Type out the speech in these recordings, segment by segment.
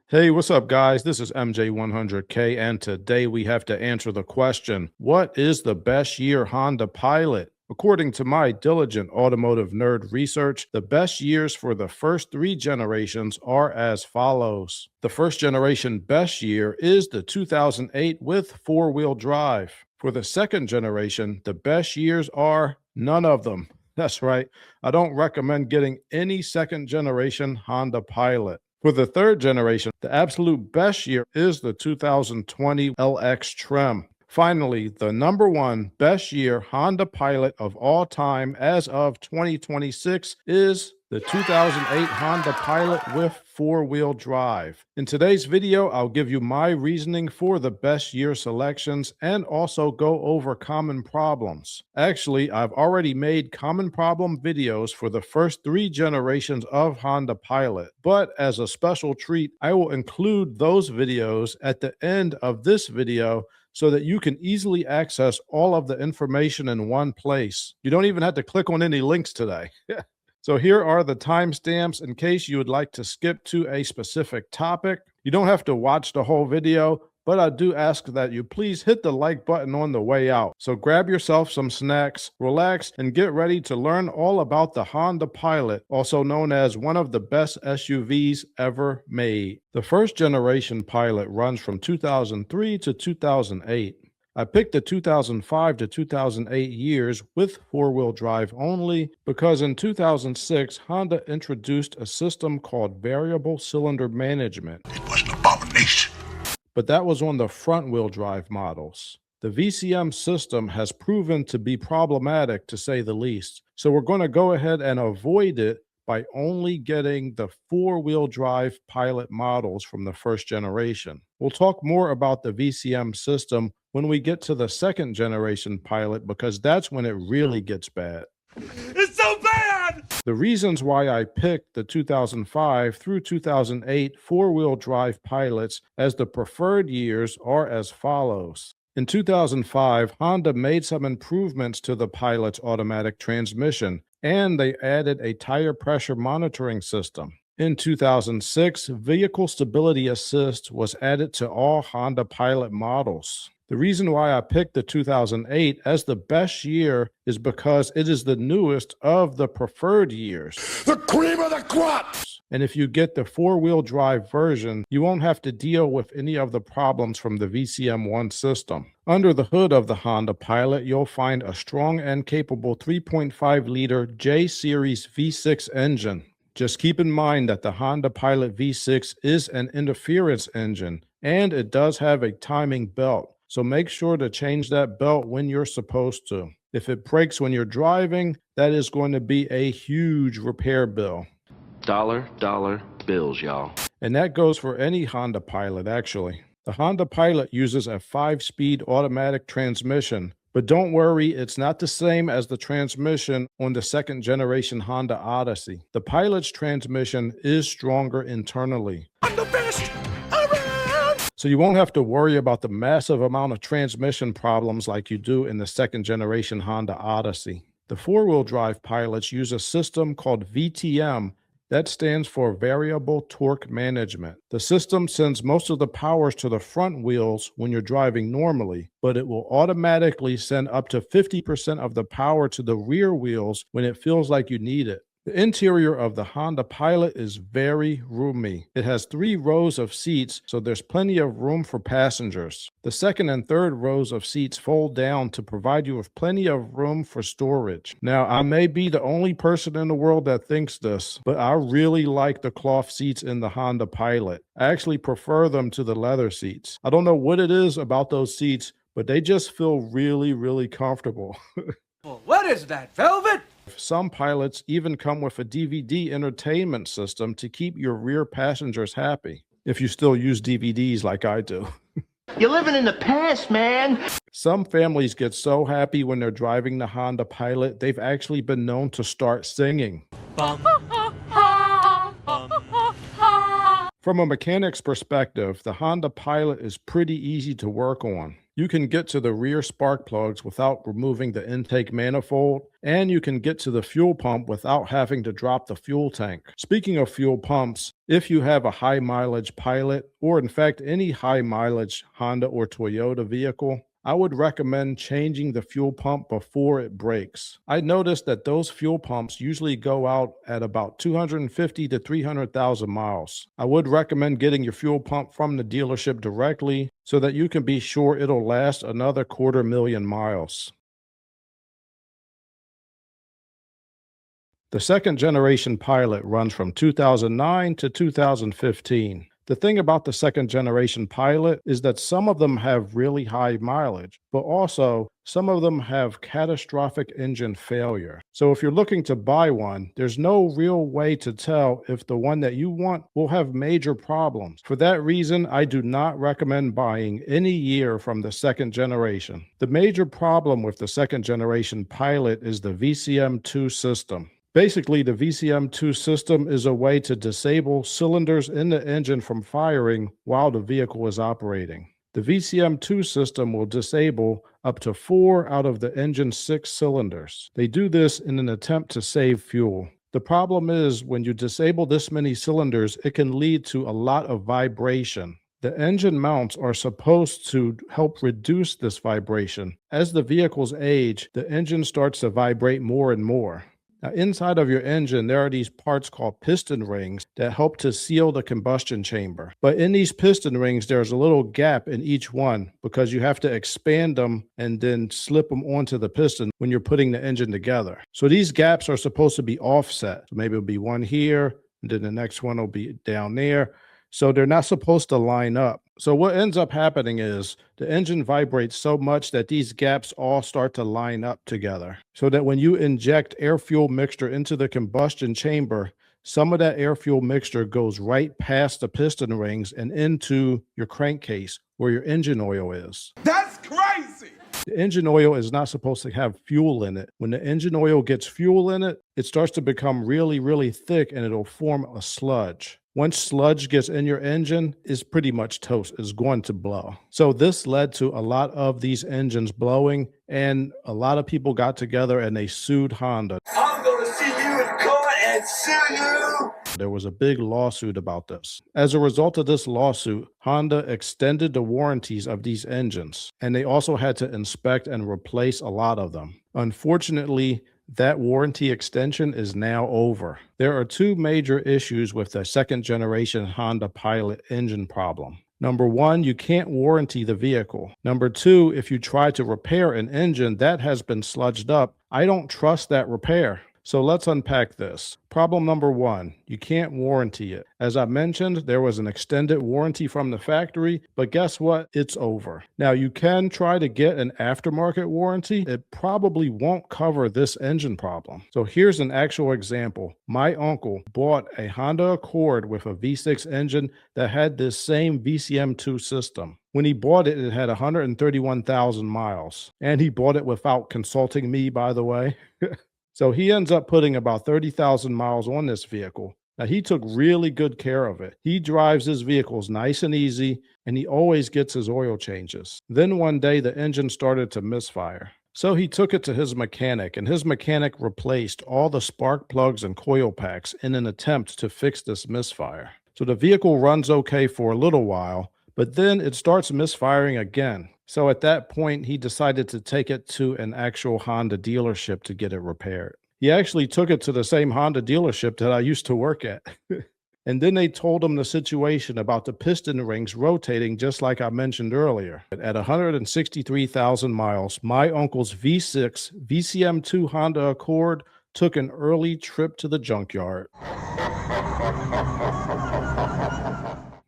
Hey, what's up, guys? This is MJ100K, and today we have to answer the question, what is the best year Honda Pilot? According to my diligent automotive nerd research, the best years for the first three generations are as follows. The first generation best year is the 2008 with four-wheel drive. For the second generation, the best years are none of them. That's right. I don't recommend getting any second generation Honda Pilot. For the third generation, the absolute best year is the 2020 LX trim. Finally, the number one best year Honda Pilot of all time as of 2026 is the 2008 Honda Pilot with four-wheel drive. In today's video, I'll give you my reasoning for the best year selections and also go over common problems. Actually, I've already made common problem videos for the first three generations of Honda Pilot, but as a special treat, I will include those videos at the end of this video so that you can easily access all of the information in one place. You don't even have to click on any links today. So here are the timestamps in case you would like to skip to a specific topic. You don't have to watch the whole video, but I do ask that you please hit the like button on the way out. So grab yourself some snacks, relax, and get ready to learn all about the Honda Pilot, also known as one of the best SUVs ever made. The first generation Pilot runs from 2003 to 2008. I picked the 2005 to 2008 years with four-wheel drive only because in 2006, Honda introduced a system called variable cylinder management. It was an abomination. But that was on the front-wheel drive models. The VCM system has proven to be problematic, to say the least. So we're going to go ahead and avoid it by only getting the four-wheel drive Pilot models from the first generation. We'll talk more about the VCM system when we get to the second generation Pilot because that's when it really gets bad. It's so bad! The reasons why I picked the 2005 through 2008 four-wheel drive Pilots as the preferred years are as follows. In 2005, Honda made some improvements to the Pilot's automatic transmission, and they added a tire pressure monitoring system. In 2006, Vehicle Stability Assist was added to all Honda Pilot models. The reason why I picked the 2008 as the best year is because it is the newest of the preferred years. The cream of the crop! And if you get the four-wheel drive version, you won't have to deal with any of the problems from the VCM1 system. Under the hood of the Honda Pilot, you'll find a strong and capable 3.5-liter J-Series V6 engine. Just keep in mind that the Honda Pilot V6 is an interference engine, and it does have a timing belt. So make sure to change that belt when you're supposed to. If it breaks when you're driving, that is going to be a huge repair bill. Dollar bills, y'all. And that goes for any Honda Pilot, actually. The Honda Pilot uses a 5-speed automatic transmission, but don't worry, it's not the same as the transmission on the second generation Honda Odyssey. The Pilot's transmission is stronger internally. I'm the best around! So you won't have to worry about the massive amount of transmission problems like you do in the second generation Honda Odyssey. The four-wheel drive Pilots use a system called VTM. That stands for Variable Torque Management. The system sends most of the powers to the front wheels when you're driving normally, but it will automatically send up to 50% of the power to the rear wheels when it feels like you need it. The interior of the Honda Pilot is very roomy. It has 3 rows of seats, so there's plenty of room for passengers. The second and third rows of seats fold down to provide you with plenty of room for storage. Now, I may be the only person in the world that thinks this, but I really like the cloth seats in the Honda Pilot. I actually prefer them to the leather seats. I don't know what it is about those seats, but they just feel really, really comfortable. Well, what is that, velvet? Some Pilots even come with a DVD entertainment system to keep your rear passengers happy, if you still use DVDs like I do. You're living in the past, man. Some families get so happy when they're driving the Honda Pilot, they've actually been known to start singing. From a mechanic's perspective, the Honda Pilot is pretty easy to work on. You can get to the rear spark plugs without removing the intake manifold, and you can get to the fuel pump without having to drop the fuel tank. Speaking of fuel pumps, if you have a high mileage Pilot, or in fact any high mileage Honda or Toyota vehicle, I would recommend changing the fuel pump before it breaks. I noticed that those fuel pumps usually go out at about 250 to 300,000 miles. I would recommend getting your fuel pump from the dealership directly so that you can be sure it'll last another 250,000 miles. The second generation Pilot runs from 2009 to 2015. The thing about the second generation Pilot is that some of them have really high mileage, but also some of them have catastrophic engine failure. So if you're looking to buy one, there's no real way to tell if the one that you want will have major problems. For that reason, I do not recommend buying any year from the second generation. The major problem with the second generation Pilot is the VCM2 system. Basically, the VCM2 system is a way to disable cylinders in the engine from firing while the vehicle is operating. The VCM2 system will disable up to 4 out of the engine's 6 cylinders. They do this in an attempt to save fuel. The problem is when you disable this many cylinders, it can lead to a lot of vibration. The engine mounts are supposed to help reduce this vibration. As the vehicles age, the engine starts to vibrate more and more. Now, inside of your engine, there are these parts called piston rings that help to seal the combustion chamber. But in these piston rings, there's a little gap in each one because you have to expand them and then slip them onto the piston when you're putting the engine together. So these gaps are supposed to be offset. So maybe it'll be one here, and then the next one will be down there. So they're not supposed to line up. So what ends up happening is the engine vibrates so much that these gaps all start to line up together. So that when you inject air-fuel mixture into the combustion chamber, some of that air-fuel mixture goes right past the piston rings and into your crankcase where your engine oil is. That's crazy! The engine oil is not supposed to have fuel in it. When the engine oil gets fuel in it, it starts to become really, really thick and it'll form a sludge. Once sludge gets in your engine, it's pretty much toast. It's going to blow. So this led to a lot of these engines blowing, and a lot of people got together and they sued Honda. I'm gonna see you in court and sue you! There was a big lawsuit about this. As a result of this lawsuit, Honda extended the warranties of these engines, and they also had to inspect and replace a lot of them. Unfortunately, that warranty extension is now over. There are 2 major issues with the second generation Honda Pilot engine problem. Number 1, you can't warranty the vehicle. Number 2, if you try to repair an engine that has been sludged up, I don't trust that repair. So let's unpack this. Problem number 1, you can't warranty it. As I mentioned, there was an extended warranty from the factory, but guess what? It's over. Now you can try to get an aftermarket warranty. It probably won't cover this engine problem. So here's an actual example. My uncle bought a Honda Accord with a V6 engine that had this same VCM2 system. When he bought it, it had 131,000 miles. And he bought it without consulting me, by the way. So he ends up putting about 30,000 miles on this vehicle. Now, he took really good care of it. He drives his vehicles nice and easy, and he always gets his oil changes. Then one day, the engine started to misfire. So he took it to his mechanic, and his mechanic replaced all the spark plugs and coil packs in an attempt to fix this misfire. So the vehicle runs okay for a little while, but then it starts misfiring again. So at that point, he decided to take it to an actual Honda dealership to get it repaired. He actually took it to the same Honda dealership that I used to work at. And then they told him the situation about the piston rings rotating just like I mentioned earlier. At 163,000 miles, my uncle's V6 VCM2 Honda Accord took an early trip to the junkyard.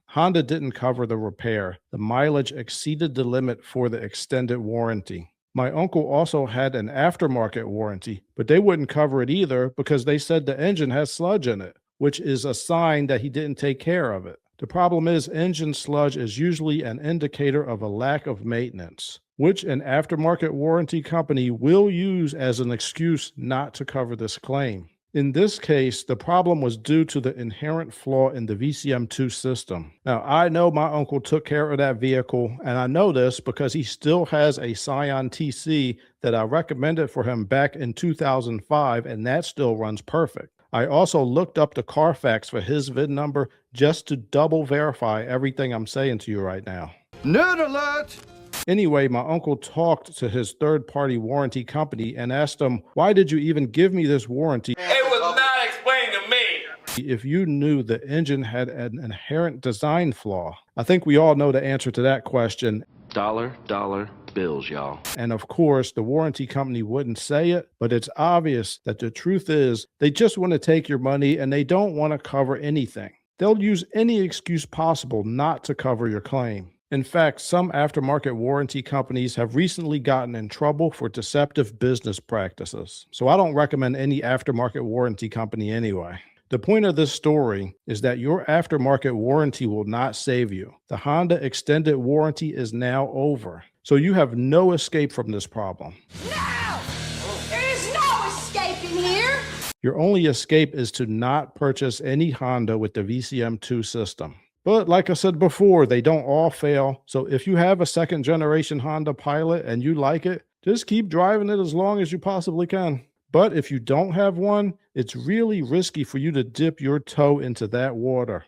Honda didn't cover the repair. The mileage exceeded the limit for the extended warranty. My uncle also had an aftermarket warranty, but they wouldn't cover it either because they said the engine has sludge in it, which is a sign that he didn't take care of it. The problem is engine sludge is usually an indicator of a lack of maintenance, which an aftermarket warranty company will use as an excuse not to cover this claim. In this case, the problem was due to the inherent flaw in the VCM2 system. Now, I know my uncle took care of that vehicle, and I know this because he still has a Scion TC that I recommended for him back in 2005, and that still runs perfect. I also looked up the Carfax for his VIN number just to double verify everything I'm saying to you right now. Nerd alert! Anyway, my uncle talked to his third-party warranty company and asked them, why did you even give me this warranty? It was not explained to me. If you knew the engine had an inherent design flaw. I think we all know the answer to that question. Dollar bills, y'all. And of course, the warranty company wouldn't say it, but it's obvious that the truth is they just want to take your money and they don't want to cover anything. They'll use any excuse possible not to cover your claim. In fact, some aftermarket warranty companies have recently gotten in trouble for deceptive business practices. So I don't recommend any aftermarket warranty company anyway. The point of this story is that your aftermarket warranty will not save you. The Honda extended warranty is now over. So you have no escape from this problem. No! There is no escaping here! Your only escape is to not purchase any Honda with the VCM2 system. But like I said before, they don't all fail. So if you have a second generation Honda Pilot and you like it, just keep driving it as long as you possibly can. But if you don't have one, it's really risky for you to dip your toe into that water.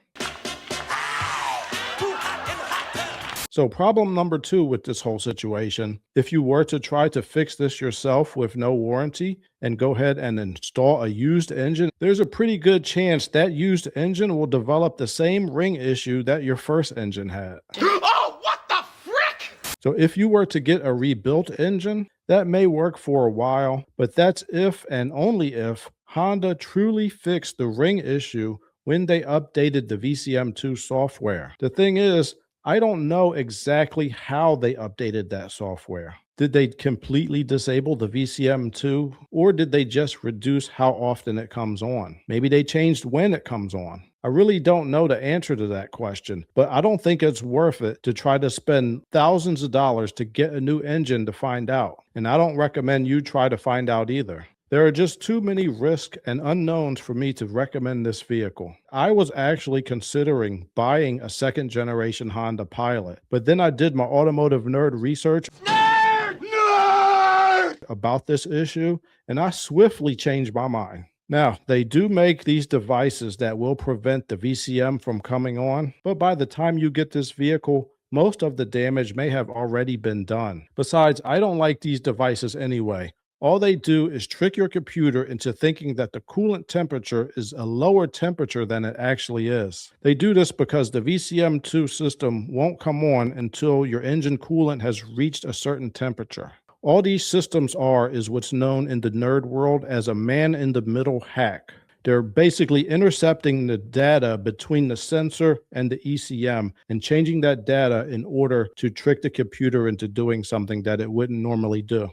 So problem number 2 with this whole situation, if you were to try to fix this yourself with no warranty and go ahead and install a used engine, there's a pretty good chance that used engine will develop the same ring issue that your first engine had. Oh, what the frick? So if you were to get a rebuilt engine, that may work for a while, but that's if and only if Honda truly fixed the ring issue when they updated the VCM2 software. The thing is, I don't know exactly how they updated that software. Did they completely disable the VCM2, or did they just reduce how often it comes on? Maybe they changed when it comes on. I really don't know the answer to that question, but I don't think it's worth it to try to spend thousands of dollars to get a new engine to find out. And I don't recommend you try to find out either. There are just too many risks and unknowns for me to recommend this vehicle. I was actually considering buying a second generation Honda Pilot, but then I did my automotive nerd research about this issue, and I swiftly changed my mind. Now, they do make these devices that will prevent the VCM from coming on, but by the time you get this vehicle, most of the damage may have already been done. Besides, I don't like these devices anyway. All they do is trick your computer into thinking that the coolant temperature is a lower temperature than it actually is. They do this because the VCM2 system won't come on until your engine coolant has reached a certain temperature. All these systems is what's known in the nerd world as a man-in-the-middle hack. They're basically intercepting the data between the sensor and the ECM and changing that data in order to trick the computer into doing something that it wouldn't normally do.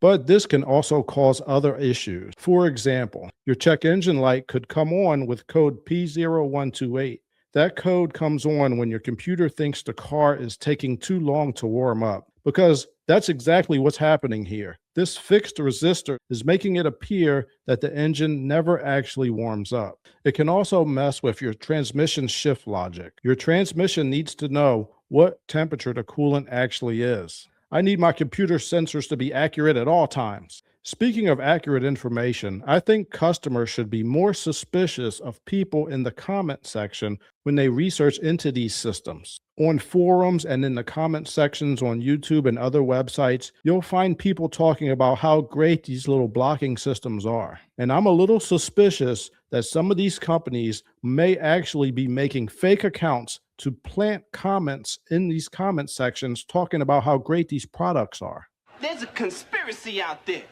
But this can also cause other issues. For example, your check engine light could come on with code P0128. That code comes on when your computer thinks the car is taking too long to warm up, because that's exactly what's happening here. This fixed resistor is making it appear that the engine never actually warms up. It can also mess with your transmission shift logic. Your transmission needs to know what temperature the coolant actually is. I need my computer sensors to be accurate at all times. Speaking of accurate information, I think customers should be more suspicious of people in the comment section when they research into these systems. On forums and in the comment sections on YouTube and other websites, you'll find people talking about how great these little blocking systems are. And I'm a little suspicious that some of these companies may actually be making fake accounts to plant comments in these comment sections talking about how great these products are. There's a conspiracy out there.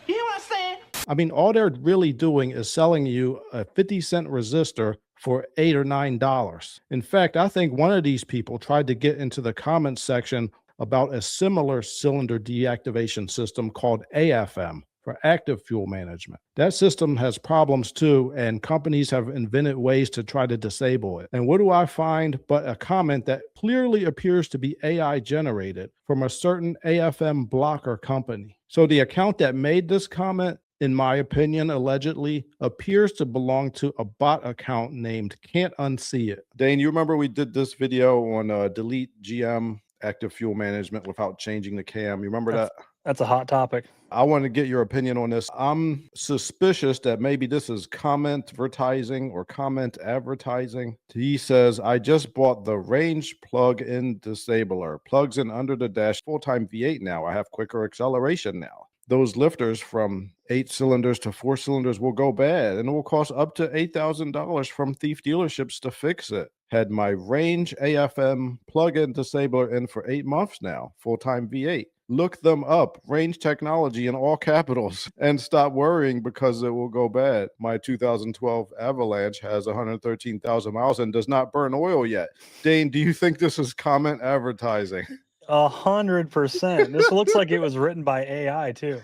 You hear what I'm saying? I mean, all they're really doing is selling you a 50-cent resistor for $8 or $9. In fact, I think one of these people tried to get into the comments section about a similar cylinder deactivation system called AFM, for active fuel management. That system has problems too, and companies have invented ways to try to disable it. And what do I find but a comment that clearly appears to be AI generated from a certain AFM blocker company. So the account that made this comment, in my opinion, allegedly appears to belong to a bot account named Can't Unsee It. Dane, you remember we did this video on delete GM active fuel management without changing the cam. You remember that? That's a hot topic. I want to get your opinion on this. I'm suspicious that maybe this is comment advertising or comment advertising. He says, I just bought the range plug-in disabler. Plugs in under the dash, full-time V8 now. I have quicker acceleration now. Those lifters from 8 cylinders to 4 cylinders will go bad, and it will cost up to $8,000 from thief dealerships to fix it. Had my range AFM plug-in disabler in for 8 months now, full-time V8. Look them up, Range Technology in all capitals, and stop worrying because it will go bad. My 2012 Avalanche has 113,000 miles and does not burn oil yet. Dane, do you think this is comment advertising? 100%. This looks like it was written by AI too.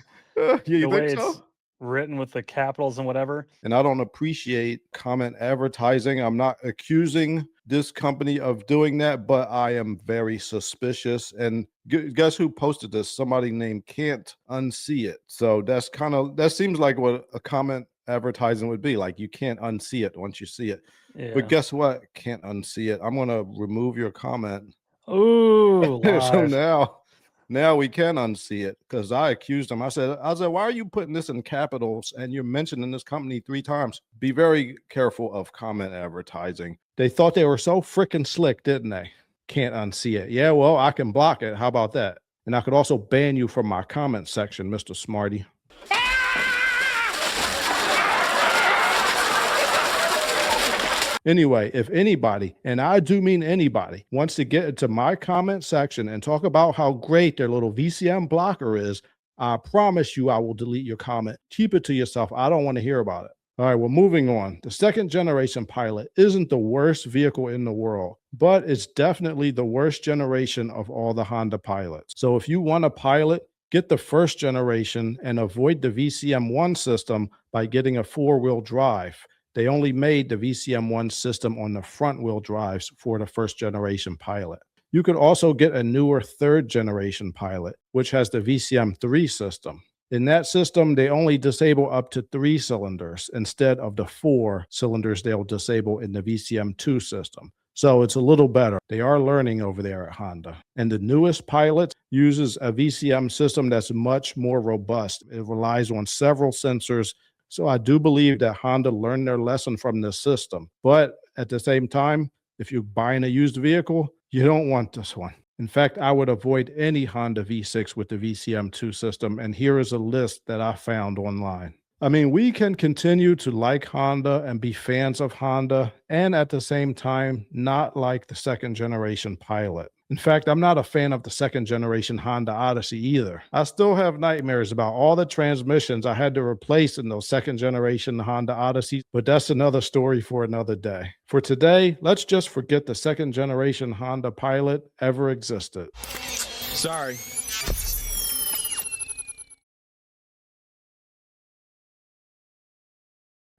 You think so? It's written with the capitals and whatever. And I don't appreciate comment advertising. I'm not accusing this company of doing that, but I am very suspicious. And guess who posted this? Somebody named Can't Unsee It. So that seems like what a comment advertising would be. Like, you can't unsee it once you see it. Yeah. But guess what? Can't unsee it. I'm going to remove your comment. Ooh, So live. now we can unsee it, because I accused him. I said, why are you putting this in capitals and you're mentioning this company 3 times? Be very careful of comment advertising. They thought they were so freaking slick, didn't they? Can't unsee it. Yeah, well, I can block it. How about that? And I could also ban you from my comment section, Mr. Smarty. Anyway, if anybody, and I do mean anybody, wants to get into my comment section and talk about how great their little VCM blocker is, I promise you I will delete your comment. Keep it to yourself. I don't want to hear about it. All right, well, moving on. The second generation Pilot isn't the worst vehicle in the world, but it's definitely the worst generation of all the Honda Pilots. So if you want a Pilot, get the first generation and avoid the VCM1 system by getting a 4-wheel drive. They only made the VCM1 system on the front wheel drives for the first generation Pilot. You could also get a newer third generation Pilot, which has the VCM3 system. In that system, they only disable up to 3 cylinders instead of the 4 cylinders they'll disable in the VCM2 system. So it's a little better. They are learning over there at Honda. And the newest Pilot uses a VCM system that's much more robust. It relies on several sensors. So I do believe that Honda learned their lesson from this system. But at the same time, if you're buying a used vehicle, you don't want this one. In fact, I would avoid any Honda V6 with the VCM2 system. And here is a list that I found online. I mean, we can continue to like Honda and be fans of Honda, and at the same time, not like the second generation Pilot. In fact, I'm not a fan of the second generation Honda Odyssey either. I still have nightmares about all the transmissions I had to replace in those second generation Honda Odysseys, but that's another story for another day. For today, let's just forget the second generation Honda Pilot ever existed. Sorry.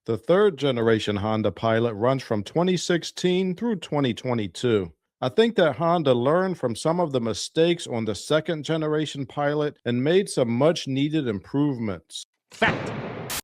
The third generation Honda Pilot runs from 2016 through 2022. I think that Honda learned from some of the mistakes on the second generation Pilot and made some much needed improvements. Fact.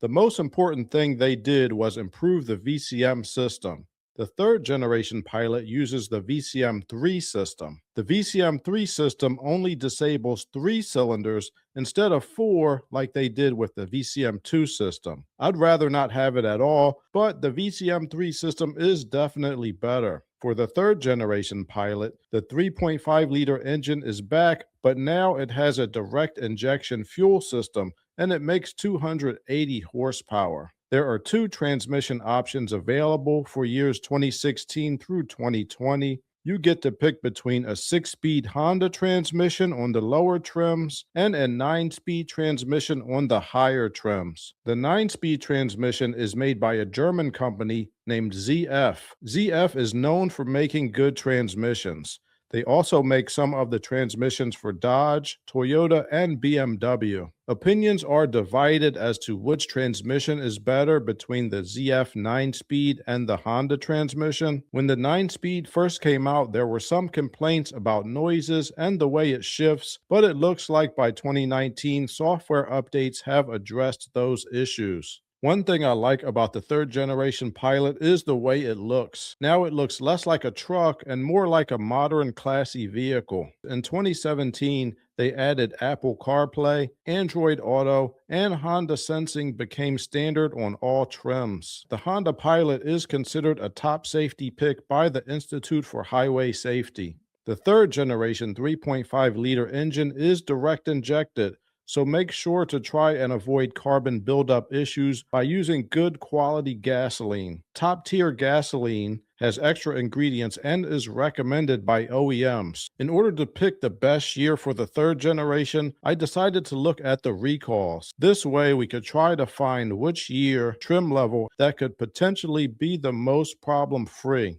The most important thing they did was improve the VCM system. The third generation Pilot uses the VCM3 system. The VCM3 system only disables 3 cylinders instead of 4 like they did with the VCM2 system. I'd rather not have it at all, but the VCM3 system is definitely better. For the third generation Pilot, the 3.5-liter engine is back, but now it has a direct injection fuel system and it makes 280 horsepower. There are 2 transmission options available for years 2016 through 2020. You get to pick between a 6-speed Honda transmission on the lower trims and a 9-speed transmission on the higher trims. The 9-speed transmission is made by a German company named ZF. ZF is known for making good transmissions. They also make some of the transmissions for Dodge, Toyota, and BMW. Opinions are divided as to which transmission is better between the ZF 9-speed and the Honda transmission. When the 9-speed first came out, there were some complaints about noises and the way it shifts, but it looks like by 2019, software updates have addressed those issues. One thing I like about the third generation Pilot is the way it looks. Now it looks less like a truck and more like a modern classy vehicle. In 2017, they added Apple CarPlay, Android Auto, and Honda Sensing became standard on all trims. The Honda Pilot is considered a top safety pick by the Institute for Highway Safety. The third generation 3.5-liter engine is direct injected, so make sure to try and avoid carbon buildup issues by using good quality gasoline. Top-tier gasoline has extra ingredients and is recommended by OEMs. In order to pick the best year for the third generation, I decided to look at the recalls. This way we could try to find which year trim level that could potentially be the most problem-free.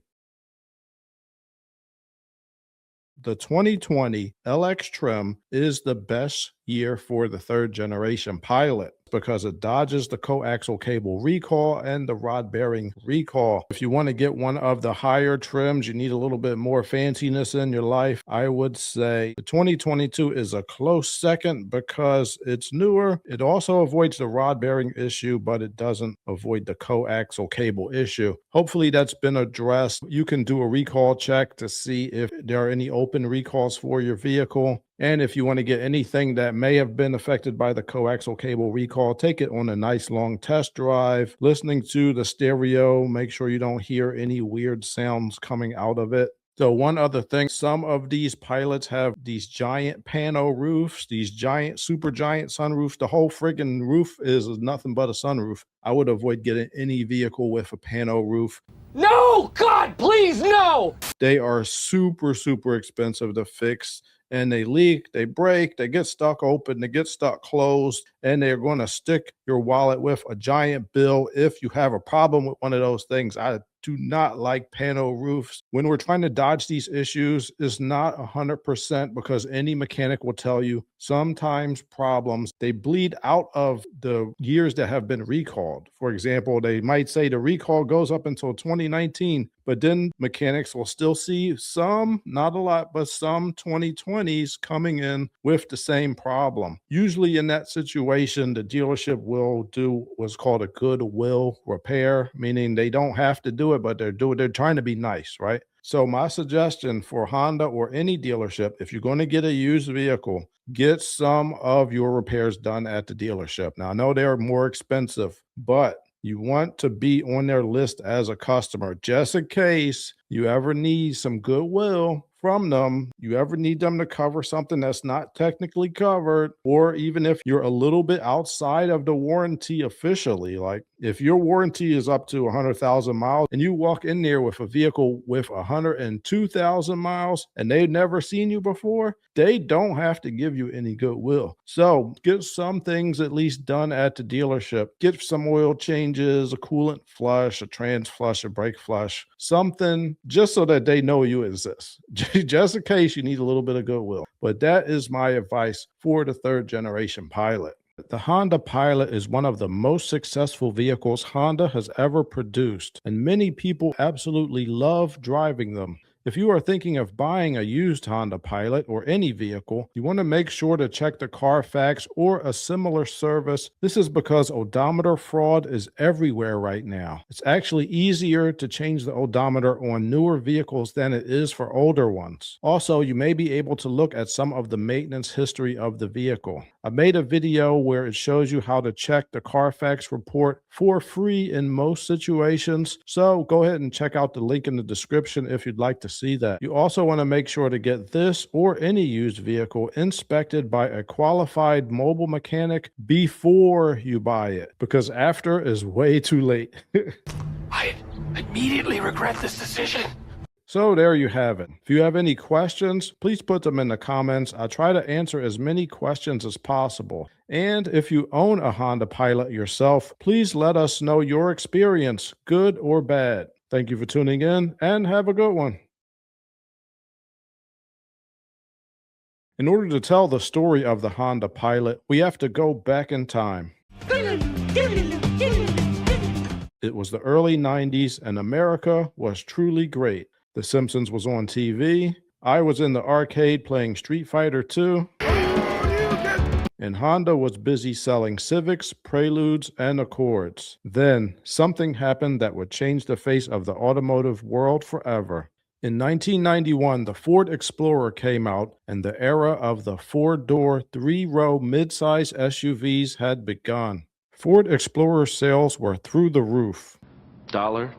The 2020 LX trim is the best year for the third generation Pilot because it dodges the coaxial cable recall and the rod bearing recall. If you want to get one of the higher trims, you need a little bit more fanciness in your life, I would say the 2022 is a close second because it's newer. It also avoids the rod bearing issue, but it doesn't avoid the coaxial cable issue. Hopefully that's been addressed. You can do a recall check to see if there are any open recalls for your vehicle. And if you want to get anything that may have been affected by the coaxial cable recall, take it on a nice long test drive, listening to the stereo, make sure you don't hear any weird sounds coming out of it. So one other thing, some of these Pilots have these giant pano roofs, these giant, super giant sunroofs. The whole friggin' roof is nothing but a sunroof. I would avoid getting any vehicle with a pano roof. No! God, please, no! They are super, super expensive to fix. And they leak, they break, they get stuck open, they get stuck closed, and they're going to stick your wallet with a giant bill if you have a problem with one of those things. I do not like pano roofs. When we're trying to dodge these issues, it's not 100% because any mechanic will tell you sometimes problems, they bleed out of the years that have been recalled. For example, they might say the recall goes up until 2019, but then mechanics will still see some, not a lot, but some 2020s coming in with the same problem. Usually in that situation, the dealership will do what's called a goodwill repair, meaning they don't have to do it, but they're trying to be nice, right? So my suggestion for Honda or any dealership, if you're going to get a used vehicle, get some of your repairs done at the dealership. Now, I know they're more expensive, but you want to be on their list as a customer, just in case you ever need some goodwill from them, you ever need them to cover something that's not technically covered, or even if you're a little bit outside of the warranty officially, like if your warranty is up to 100,000 miles and you walk in there with a vehicle with 102,000 miles and they've never seen you before, they don't have to give you any goodwill. So get some things at least done at the dealership. Get some oil changes, a coolant flush, a trans flush, a brake flush, something just so that they know you exist. Just in case you need a little bit of goodwill. But that is my advice for the third generation Pilot. The Honda Pilot is one of the most successful vehicles Honda has ever produced, and many people absolutely love driving them. If you are thinking of buying a used Honda Pilot or any vehicle, you want to make sure to check the Carfax or a similar service. This is because odometer fraud is everywhere right now. It's actually easier to change the odometer on newer vehicles than it is for older ones. Also, you may be able to look at some of the maintenance history of the vehicle. I made a video where it shows you how to check the Carfax report for free in most situations. So go ahead and check out the link in the description if you'd like to see that. You also want to make sure to get this or any used vehicle inspected by a qualified mobile mechanic before you buy it, because after is way too late. I immediately regret this decision. So there you have it. If you have any questions, please put them in the comments. I try to answer as many questions as possible. And if you own a Honda Pilot yourself, please let us know your experience, good or bad. Thank you for tuning in and have a good one. In order to tell the story of the Honda Pilot, we have to go back in time. It was the early 90s and America was truly great. The Simpsons was on TV. I was in the arcade playing Street Fighter II. And Honda was busy selling Civics, Preludes, and Accords. Then, something happened that would change the face of the automotive world forever. In 1991, the Ford Explorer came out, and the era of the four-door, three-row midsize SUVs had begun. Ford Explorer sales were through the roof. Dollar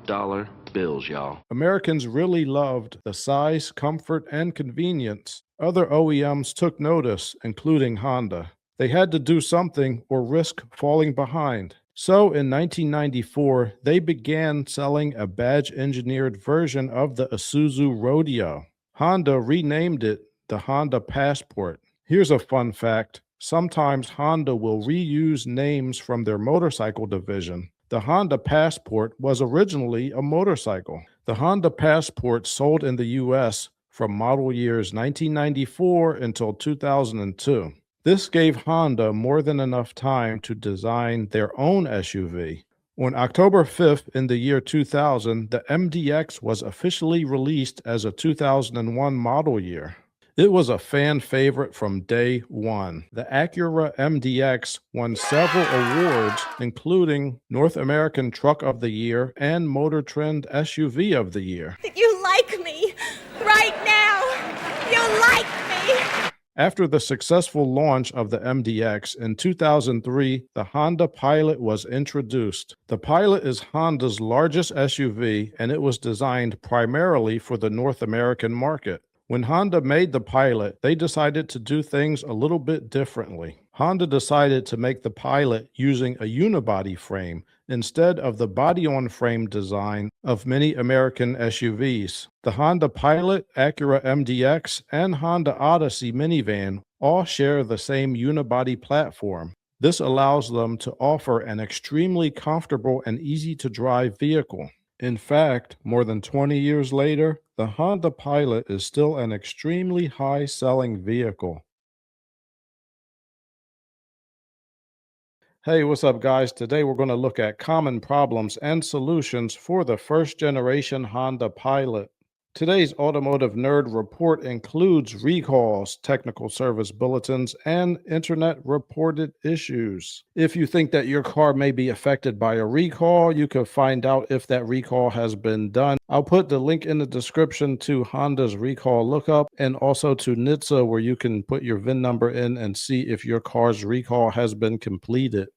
bills, y'all. Americans really loved the size, comfort, and convenience. Other OEMs took notice, including Honda. They had to do something or risk falling behind. So in 1994, they began selling a badge-engineered version of the Isuzu Rodeo. Honda renamed it the Honda Passport. Here's a fun fact. Sometimes Honda will reuse names from their motorcycle division. The Honda Passport was originally a motorcycle. The Honda Passport sold in the U.S. from model years 1994 until 2002. This gave Honda more than enough time to design their own SUV. On October 5th in the year 2000, the MDX was officially released as a 2001 model year. It was a fan favorite from day one. The Acura MDX won several awards, including North American Truck of the Year and Motor Trend SUV of the Year. You like me right now. You like me. After the successful launch of the MDX in 2003, the Honda Pilot was introduced. The Pilot is Honda's largest SUV, and it was designed primarily for the North American market. When Honda made the Pilot, they decided to do things a little bit differently. Honda decided to make the Pilot using a unibody frame instead of the body-on-frame design of many American SUVs. The Honda Pilot, Acura MDX, and Honda Odyssey minivan all share the same unibody platform. This allows them to offer an extremely comfortable and easy-to-drive vehicle. In fact, more than 20 years later, the Honda Pilot is still an extremely high-selling vehicle. Hey, what's up, guys? Today we're going to look at common problems and solutions for the first-generation Honda Pilot. Today's Automotive Nerd Report includes recalls, technical service bulletins, and internet-reported issues. If you think that your car may be affected by a recall, you can find out if that recall has been done. I'll put the link in the description to Honda's recall lookup and also to NHTSA, where you can put your VIN number in and see if your car's recall has been completed.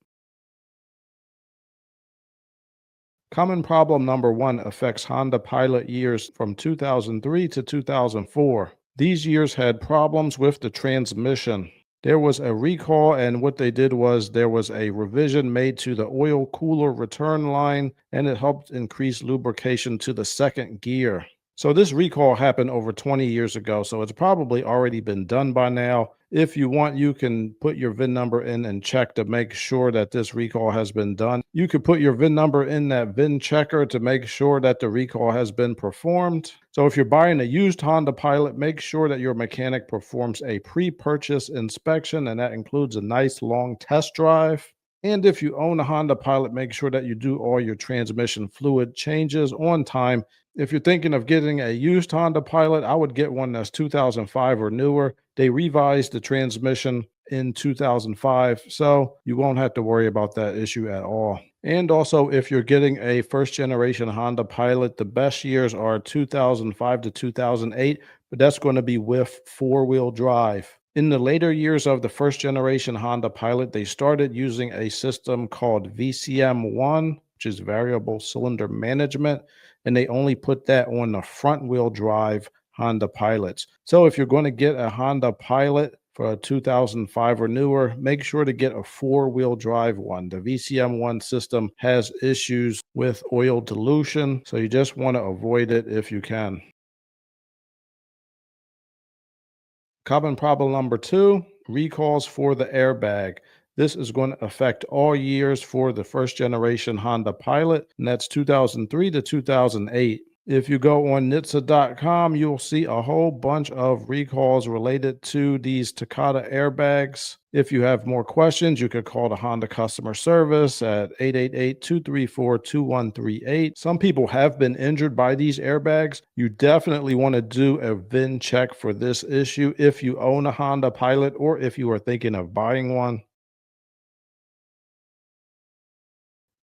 Common problem number one affects Honda Pilot years from 2003 to 2004. These years had problems with the transmission. There was a recall, and what they did was there was a revision made to the oil cooler return line, and it helped increase lubrication to the second gear. So this recall happened over 20 years ago, so it's probably already been done by now. If you want, you can put your VIN number in and check to make sure that this recall has been done. You could put your VIN number in that VIN checker to make sure that the recall has been performed. So if you're buying a used Honda Pilot, make sure that your mechanic performs a pre-purchase inspection, and that includes a nice long test drive. And if you own a Honda Pilot, make sure that you do all your transmission fluid changes on time. If you're thinking of getting a used Honda Pilot, I would get one that's 2005 or newer. They revised the transmission in 2005, so you won't have to worry about that issue at all. And also, if you're getting a first-generation Honda Pilot, the best years are 2005 to 2008, but that's going to be with four-wheel drive. In the later years of the first-generation Honda Pilot, they started using a system called VCM1, which is Variable Cylinder Management, and they only put that on the front-wheel drive Honda Pilots. So if you're going to get a Honda Pilot for a 2005 or newer, make sure to get a four-wheel drive one. The VCM1 system has issues with oil dilution, so you just want to avoid it if you can. Common problem number two, recalls for the airbag. This is going to affect all years for the first generation Honda Pilot, and that's 2003 to 2008. If you go on NHTSA.com, you'll see a whole bunch of recalls related to these Takata airbags. If you have more questions, you could call the Honda customer service at 888-234-2138. Some people have been injured by these airbags. You definitely want to do a VIN check for this issue if you own a Honda Pilot or if you are thinking of buying one.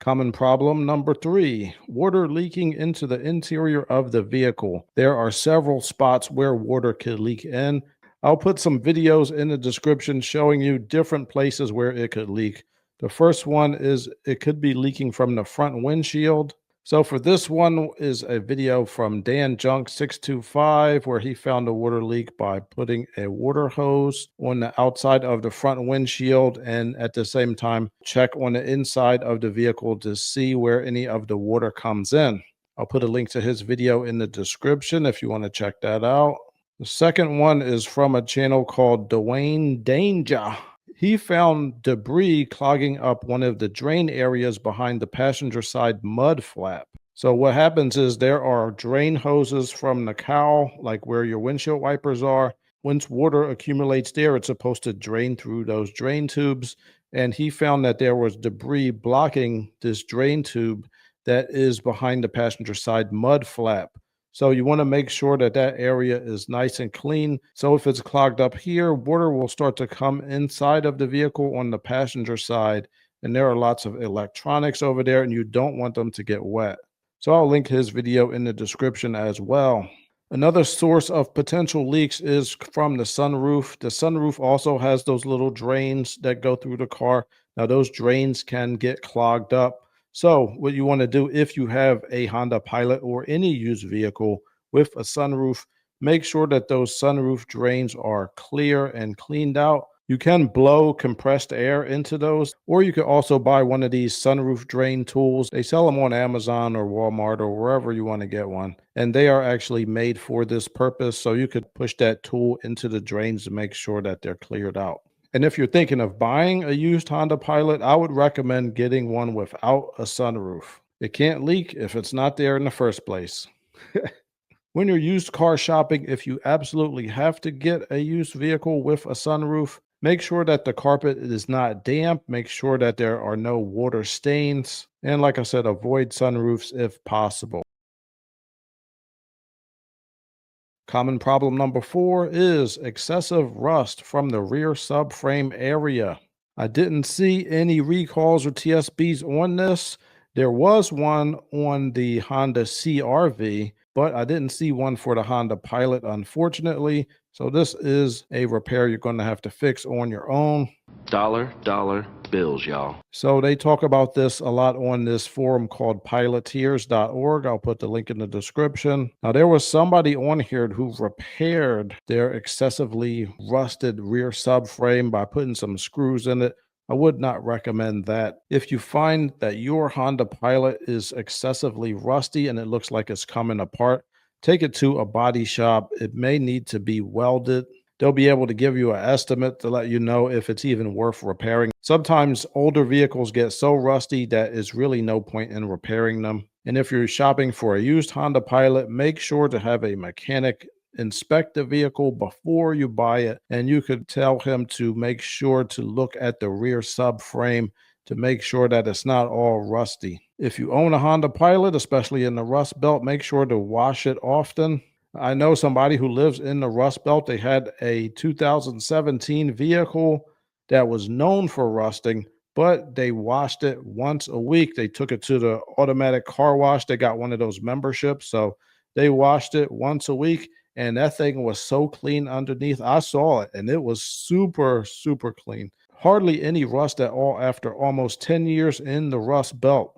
Common problem number 3, water leaking into the interior of the vehicle. There are several spots where water could leak in. I'll put some videos in the description showing you different places where it could leak. The first one is it could be leaking from the front windshield. So for this one is a video from Dan Junk 625 where he found a water leak by putting a water hose on the outside of the front windshield and at the same time check on the inside of the vehicle to see where any of the water comes in. I'll put a link to his video in the description if you want to check that out. The second one is from a channel called Dwayne Danger. He found debris clogging up one of the drain areas behind the passenger side mud flap. So what happens is there are drain hoses from the cowl, like where your windshield wipers are. Once water accumulates there, it's supposed to drain through those drain tubes. And he found that there was debris blocking this drain tube that is behind the passenger side mud flap. So you want to make sure that that area is nice and clean. So if it's clogged up here, water will start to come inside of the vehicle on the passenger side. And there are lots of electronics over there and you don't want them to get wet. So I'll link his video in the description as well. Another source of potential leaks is from the sunroof. The sunroof also has those little drains that go through the car. Now those drains can get clogged up. So what you want to do if you have a Honda Pilot or any used vehicle with a sunroof, make sure that those sunroof drains are clear and cleaned out. You can blow compressed air into those, or you could also buy one of these sunroof drain tools. They sell them on Amazon or Walmart or wherever you want to get one. And they are actually made for this purpose. So you could push that tool into the drains to make sure that they're cleared out. And if you're thinking of buying a used Honda Pilot, I would recommend getting one without a sunroof. It can't leak if it's not there in the first place. When you're used car shopping, if you absolutely have to get a used vehicle with a sunroof, make sure that the carpet is not damp. Make sure that there are no water stains. And like I said, avoid sunroofs if possible. Common problem number 4 is excessive rust from the rear subframe area. I didn't see any recalls or TSBs on this. There was one on the Honda CR-V, but I didn't see one for the Honda Pilot, unfortunately. So this is a repair you're going to have to fix on your own. Dollar bills, y'all. So they talk about this a lot on this forum called piloteers.org. I'll put the link in the description. Now, there was somebody on here who repaired their excessively rusted rear subframe by putting some screws in it. I would not recommend that. If you find that your Honda Pilot is excessively rusty and it looks like it's coming apart, take it to a body shop. It may need to be welded. They'll be able to give you an estimate to let you know if it's even worth repairing. Sometimes older vehicles get so rusty that it's really no point in repairing them. And if you're shopping for a used Honda Pilot, make sure to have a mechanic inspect the vehicle before you buy it. And you could tell him to make sure to look at the rear subframe to make sure that it's not all rusty. If you own a Honda Pilot, especially in the Rust Belt, make sure to wash it often. I know somebody who lives in the Rust Belt. They had a 2017 vehicle that was known for rusting, but they washed it once a week. They took it to the automatic car wash. They got one of those memberships. So they washed it once a week, and that thing was so clean underneath. I saw it, and it was super, super clean. Hardly any rust at all after almost 10 years in the Rust Belt.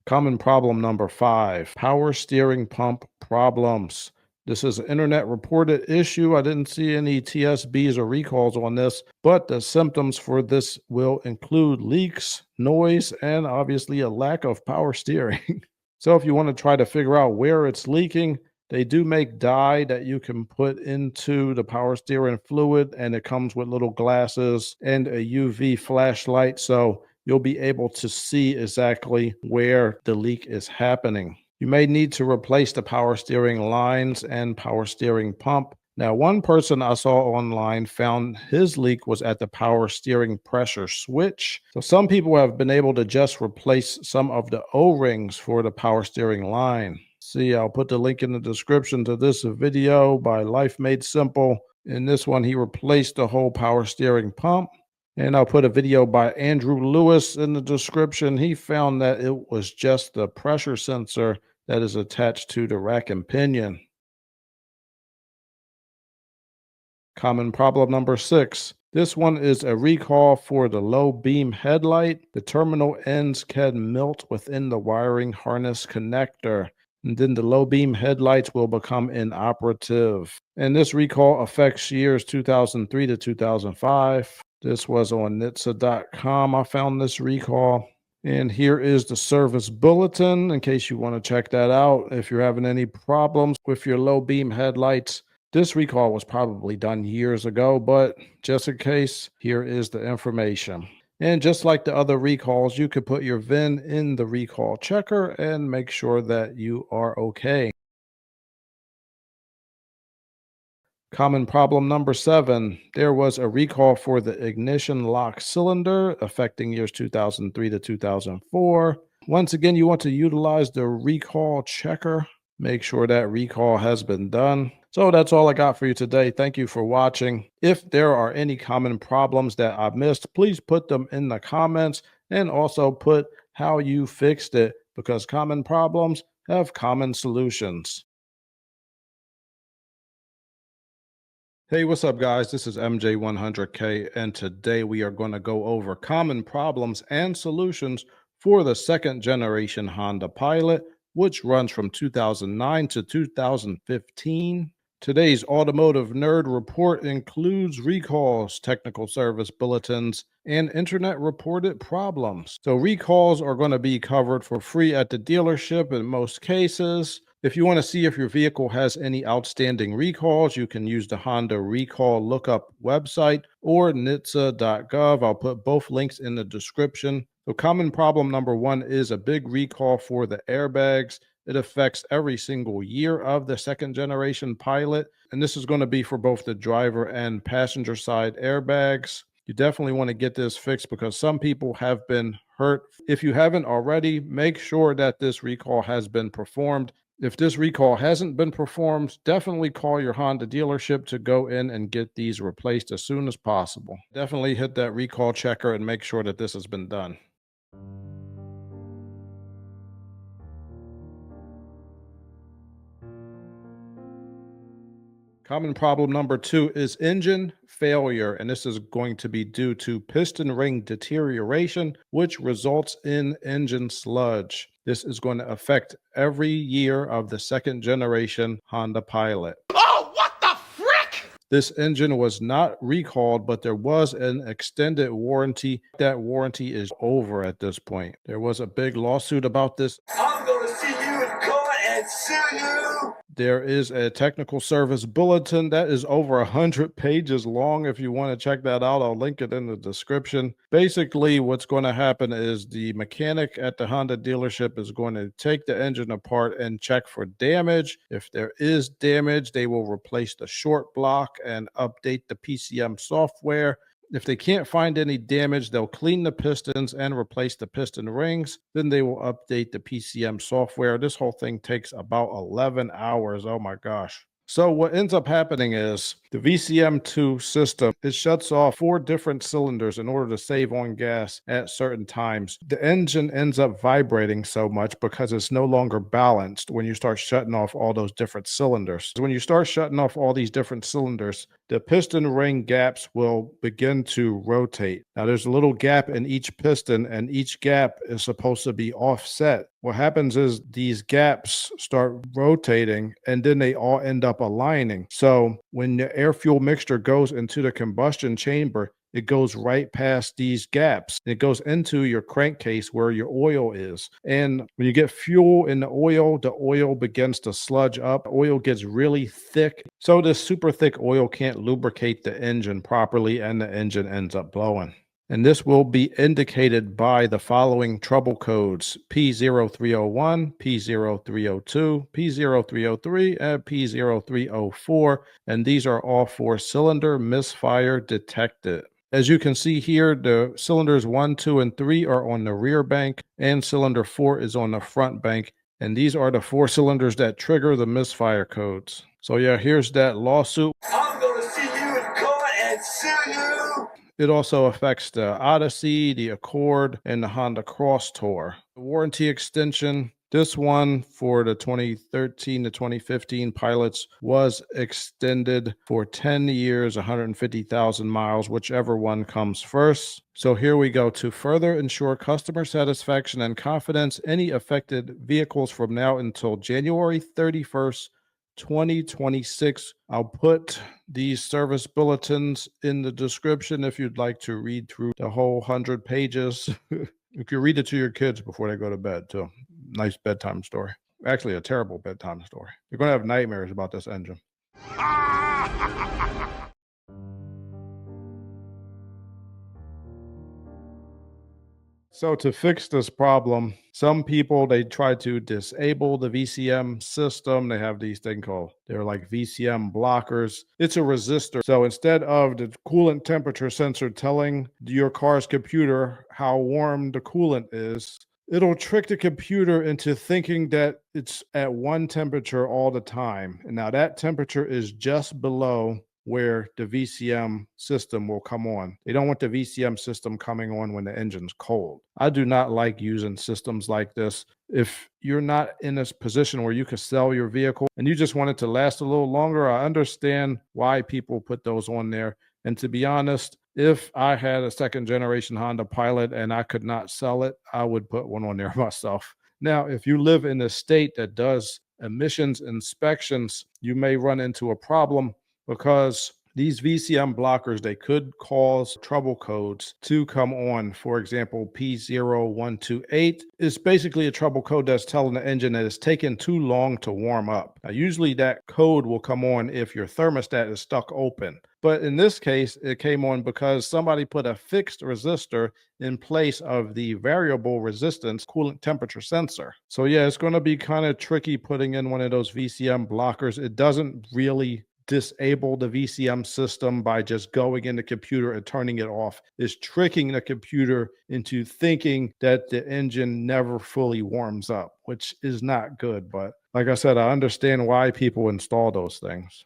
Common problem number 5, power steering pump problems. This is an internet reported issue. I didn't see any TSBs or recalls on this, but the symptoms for this will include leaks, noise, and obviously a lack of power steering. So if you want to try to figure out where it's leaking, they do make dye that you can put into the power steering fluid, and it comes with little glasses and a UV flashlight. So you'll be able to see exactly where the leak is happening. You may need to replace the power steering lines and power steering pump. Now, one person I saw online found his leak was at the power steering pressure switch. So some people have been able to just replace some of the O-rings for the power steering line. See, I'll put the link in the description to this video by Life Made Simple. In this one, he replaced the whole power steering pump. And I'll put a video by Andrew Lewis in the description. He found that it was just the pressure sensor that is attached to the rack and pinion. Common problem number 6. This one is a recall for the low beam headlight. The terminal ends can melt within the wiring harness connector, and then the low beam headlights will become inoperative. And this recall affects years 2003 to 2005. This was on NHTSTA.com. I found this recall. And here is the service bulletin in case you want to check that out. If you're having any problems with your low beam headlights, this recall was probably done years ago, but just in case, here is the information. And just like the other recalls, you could put your VIN in the recall checker and make sure that you are okay. Common problem number 7. There was a recall for the ignition lock cylinder affecting years 2003 to 2004. Once again, you want to utilize the recall checker. Make sure that recall has been done. So that's all I got for you today. Thank you for watching. If there are any common problems that I missed, please put them in the comments and also put how you fixed it, because common problems have common solutions. Hey, what's up, guys? This is MJ100K, and today we are going to go over common problems and solutions for the second generation Honda Pilot, which runs from 2009 to 2015. Today's Automotive Nerd Report includes recalls, technical service bulletins, and internet reported problems. So recalls are going to be covered for free at the dealership in most cases. If you want to see if your vehicle has any outstanding recalls, you can use the Honda Recall Lookup website or NHTSA.gov. I'll put both links in the description. So common problem number 1 is a big recall for the airbags. It affects every single year of the second generation Pilot, and this is going to be for both the driver and passenger side airbags. You definitely want to get this fixed because some people have been hurt. If you haven't already, make sure that this recall has been performed. If this recall hasn't been performed, definitely call your Honda dealership to go in and get these replaced as soon as possible. Definitely hit that recall checker and make sure that this has been done. Common problem number 2 is engine failure, and this is going to be due to piston ring deterioration, which results in engine sludge. This is going to affect every year of the second generation Honda Pilot. Oh, what the frick? This engine was not recalled, but there was an extended warranty. That warranty is over at this point. There was a big lawsuit about this. I'm gonna see you in court and sue you. There is a technical service bulletin that is over 100 pages long. If you want to check that out, I'll link it in the description. Basically, what's going to happen is the mechanic at the Honda dealership is going to take the engine apart and check for damage. If there is damage, they will replace the short block and update the PCM software. If they can't find any damage, they'll clean the pistons and replace the piston rings. Then they will update the PCM software. This whole thing takes about 11 hours. Oh my gosh. So what ends up happening is the VCM2 system, it shuts off 4 different cylinders in order to save on gas at certain times. The engine ends up vibrating so much because it's no longer balanced when you start shutting off all those different cylinders. When you start shutting off all these different cylinders, the piston ring gaps will begin to rotate. Now there's a little gap in each piston, and each gap is supposed to be offset. What happens is these gaps start rotating and then they all end up aligning. So when the air fuel mixture goes into the combustion chamber, it goes right past these gaps. It goes into your crankcase where your oil is. And when you get fuel in the oil begins to sludge up. Oil gets really thick. So this super thick oil can't lubricate the engine properly and the engine ends up blowing. and this will be indicated by the following trouble codes: P0301, P0302, P0303, and P0304, and these are all for cylinder misfire detected. As you can see here, the cylinders 1, 2, and 3 are on the rear bank, and cylinder 4 is on the front bank. And these are the 4 cylinders that trigger the misfire codes. So yeah, here's that lawsuit. I'm gonna see you in court and sue you. It also affects the Odyssey, the Accord, and the Honda Cross Tour. The warranty extension, this one for the 2013 to 2015 pilots was extended for 10 years, 150,000 miles, whichever one comes first. So here we go. To further ensure customer satisfaction and confidence, any affected vehicles from now until January 31st, 2026. I'll put these service bulletins in the description if you'd like to read through the whole 100 pages. You can read it to your kids before they go to bed, too. Nice bedtime story. Actually, a terrible bedtime story. You're going to have nightmares about this engine. So to fix this problem, some people, they try to disable the VCM system. They have these things called, they're like VCM blockers. It's a resistor. So instead of the coolant temperature sensor telling your car's computer how warm the coolant is, it'll trick the computer into thinking that it's at one temperature all the time. And now that temperature is just below where the VCM system will come on. They don't want the VCM system coming on when the engine's cold. I do not like using systems like this. If you're not in this position where you can sell your vehicle and you just want it to last a little longer, I understand why people put those on there. And to be honest, if I had a second generation Honda Pilot and I could not sell it, I would put one on there myself. Now, if you live in a state that does emissions inspections, you may run into a problem, because these VCM blockers, they could cause trouble codes to come on. For example, P0128 is basically a trouble code that's telling the engine that it's taken too long to warm up. Now, usually that code will come on if your thermostat is stuck open. But in this case, it came on because somebody put a fixed resistor in place of the variable resistance coolant temperature sensor. So yeah, it's going to be kind of tricky putting in one of those VCM blockers. It doesn't really disable the VCM system by just going in the computer and turning it off. It's tricking the computer into thinking that the engine never fully warms up, which is not good. But like I said, I understand why people install those things.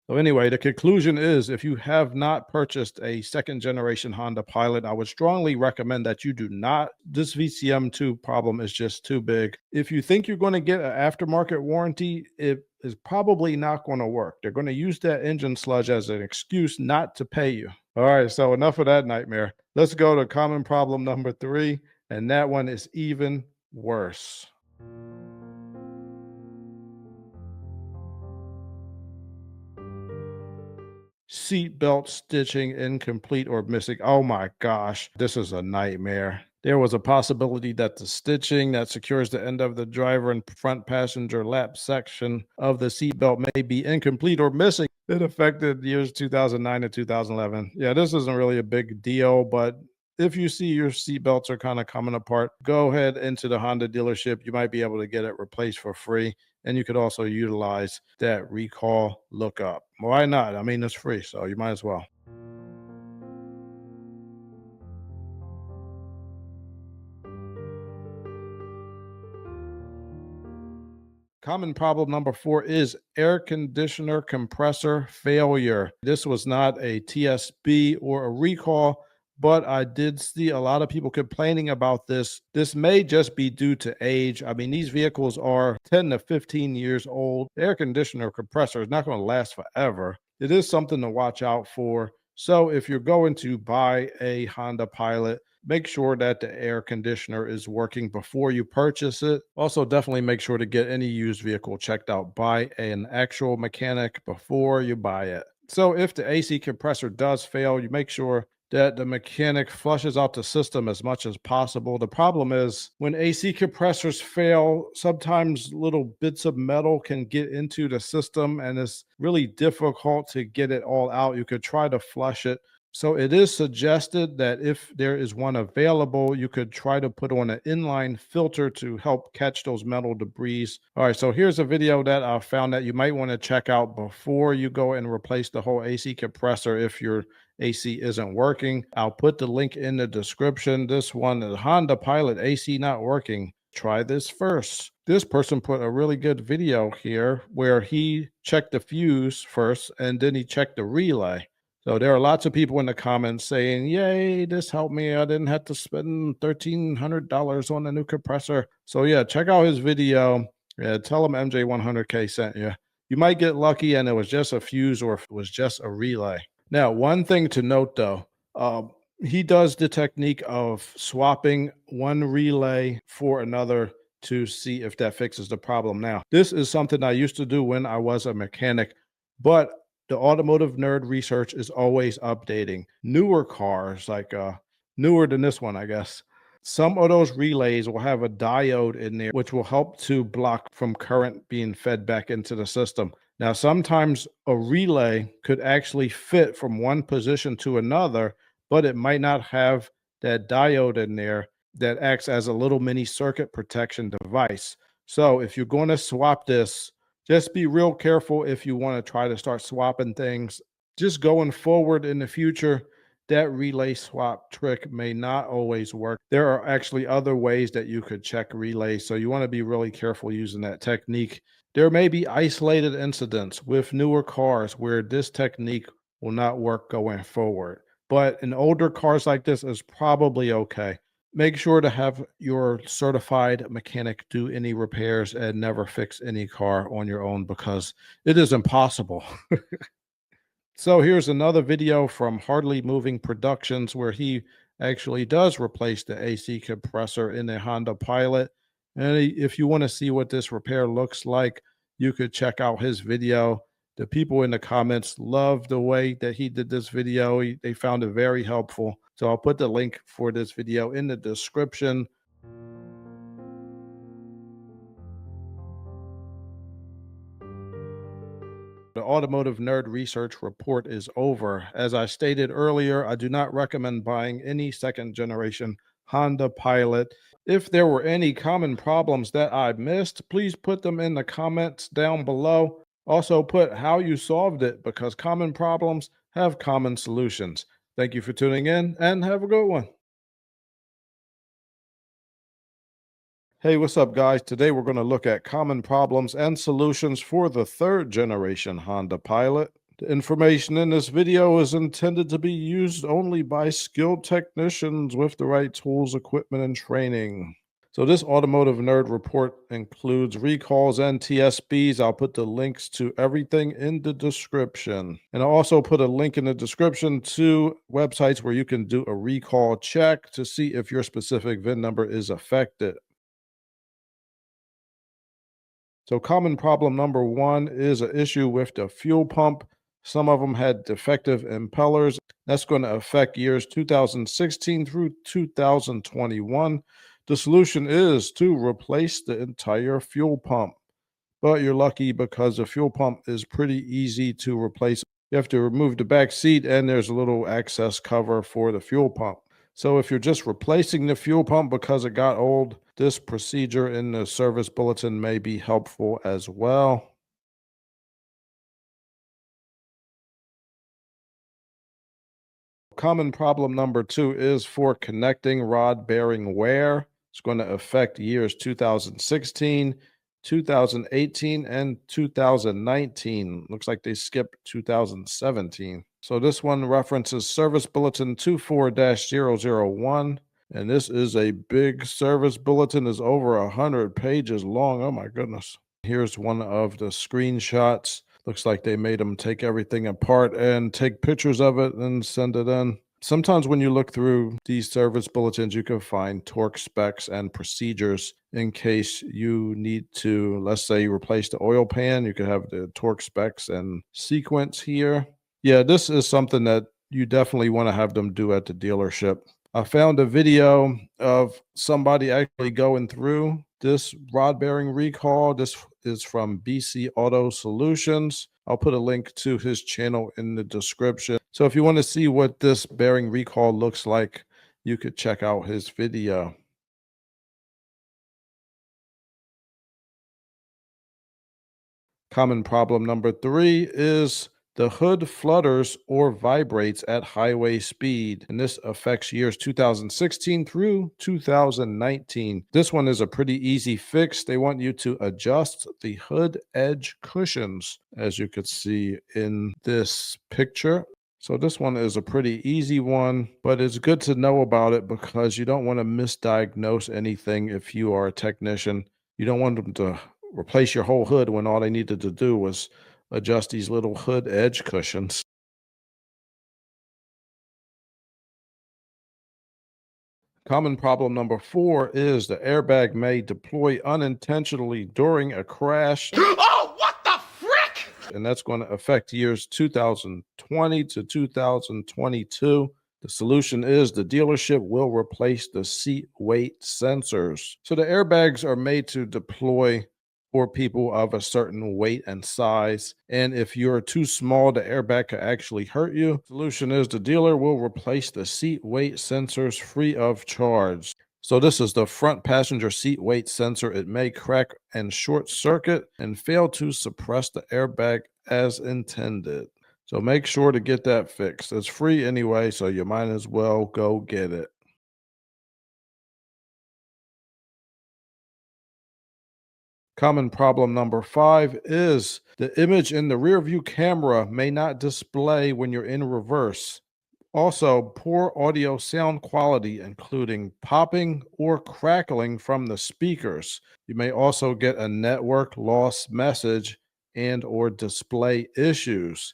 So anyway, the conclusion is, if you have not purchased a second generation Honda Pilot, I would strongly recommend that you do not. This VCM2 problem is just too big. If you think you're going to get an aftermarket warranty, it is probably not going to work. They're going to use that engine sludge as an excuse not to pay you. All right, so enough of that nightmare. Let's go to common problem number 3, and that one is even worse. Seatbelt stitching incomplete or missing. Oh my gosh, this is a nightmare. There was a possibility that the stitching that secures the end of the driver and front passenger lap section of the seatbelt may be incomplete or missing. It affected years 2009 to 2011. Yeah, this isn't really a big deal, but if you see your seatbelts are kind of coming apart, go ahead into the Honda dealership. You might be able to get it replaced for free. And you could also utilize that recall lookup. Why not? I mean, it's free, so you might as well. Common problem number 4 is air conditioner compressor failure. This was not a TSB or a recall, but I did see a lot of people complaining about this. This may just be due to age. I mean, these vehicles are 10 to 15 years old. The air conditioner compressor is not going to last forever. It is something to watch out for. So if you're going to buy a Honda Pilot, make sure that the air conditioner is working before you purchase it. Also, definitely make sure to get any used vehicle checked out by an actual mechanic before you buy it. So if the AC compressor does fail, you make sure that the mechanic flushes out the system as much as possible. The problem is when AC compressors fail, sometimes little bits of metal can get into the system and it's really difficult to get it all out. You could try to flush it. So it is suggested that if there is one available, you could try to put on an inline filter to help catch those metal debris. All right, so here's a video that I found that you might want to check out before you go and replace the whole AC compressor if your AC isn't working. I'll put the link in the description. This one is Honda Pilot AC not working. Try this first. This person put a really good video here where he checked the fuse first and then he checked the relay. So there are lots of people in the comments saying, yay, this helped me. I didn't have to spend $1,300 on a new compressor. So yeah, check out his video. Yeah, tell him MJ100K sent you. You might get lucky and it was just a fuse or if it was just a relay. Now, one thing to note though, he does the technique of swapping one relay for another to see if that fixes the problem. Now, this is something I used to do when I was a mechanic, but the automotive nerd research is always updating. Newer cars, like newer than this one, I guess, some of those relays will have a diode in there, which will help to block from current being fed back into the system. Now, sometimes a relay could actually fit from one position to another, but it might not have that diode in there that acts as a little mini circuit protection device. So if you're going to swap this, just be real careful if you want to try to start swapping things. Just going forward in the future, that relay swap trick may not always work. There are actually other ways that you could check relays, so you want to be really careful using that technique. There may be isolated incidents with newer cars where this technique will not work going forward. But in older cars like this, is probably okay. Make sure to have your certified mechanic do any repairs and never fix any car on your own because it is impossible. So here's another video from Hardly Moving Productions where he actually does replace the AC compressor in a Honda Pilot. And if you want to see what this repair looks like, you could check out his video. The people in the comments love the way that he did this video. They found it very helpful. So I'll put the link for this video in the description. The Automotive Nerd Research Report is over. As I stated earlier, I do not recommend buying any second generation Honda Pilot. If there were any common problems that I missed, please put them in the comments down below. Also put how you solved it because common problems have common solutions. Thank you for tuning in and have a good one. Hey, what's up, guys? Today we're going to look at common problems and solutions for the third generation Honda Pilot. The information in this video is intended to be used only by skilled technicians with the right tools, equipment, and training. So this Automotive Nerd report includes recalls and TSBs. I'll put the links to everything in the description. And I'll also put a link in the description to websites where you can do a recall check to see if your specific VIN number is affected. So common problem number one is an issue with the fuel pump. Some of them had defective impellers. That's going to affect years 2016 through 2021. The solution is to replace the entire fuel pump. But you're lucky because the fuel pump is pretty easy to replace. You have to remove the back seat and there's a little access cover for the fuel pump. So if you're just replacing the fuel pump because it got old, this procedure in the service bulletin may be helpful as well. Common problem number two is for connecting rod bearing wear. It's going to affect years 2016, 2018, and 2019. Looks like they skipped 2017. So this one references Service Bulletin 24-001. And this is a big service bulletin, is over 100 pages long. Oh my goodness. Here's one of the screenshots. Looks like they made them take everything apart and take pictures of it and send it in. Sometimes when you look through these service bulletins, you can find torque specs and procedures in case you need to, let's say you replace the oil pan, you could have the torque specs and sequence here. Yeah, this is something that you definitely want to have them do at the dealership. I found a video of somebody actually going through this rod bearing recall. This is from BC Auto Solutions. I'll put a link to his channel in the description. So if you want to see what this bearing recall looks like, you could check out his video. Common problem number 3 is the hood flutters or vibrates at highway speed, and this affects years 2016 through 2019. This one is a pretty easy fix. They want you to adjust the hood edge cushions, as you could see in this picture. So this one is a pretty easy one, but it's good to know about it because you don't want to misdiagnose anything if you are a technician. You don't want them to replace your whole hood when all they needed to do was adjust these little hood edge cushions. Common problem number 4 is the airbag may deploy unintentionally during a crash. Oh, what the frick? And that's going to affect years 2020 to 2022. The solution is the dealership will replace the seat weight sensors. So the airbags are made to deploy for people of a certain weight and size. And if you're too small, the airbag could actually hurt you. Solution is the dealer will replace the seat weight sensors free of charge. So this is the front passenger seat weight sensor. It may crack and short circuit and fail to suppress the airbag as intended. So make sure to get that fixed. It's free anyway, so you might as well go get it. Common problem number 5 is the image in the rear view camera may not display when you're in reverse. Also, poor audio sound quality, including popping or crackling from the speakers. You may also get a network loss message and or display issues.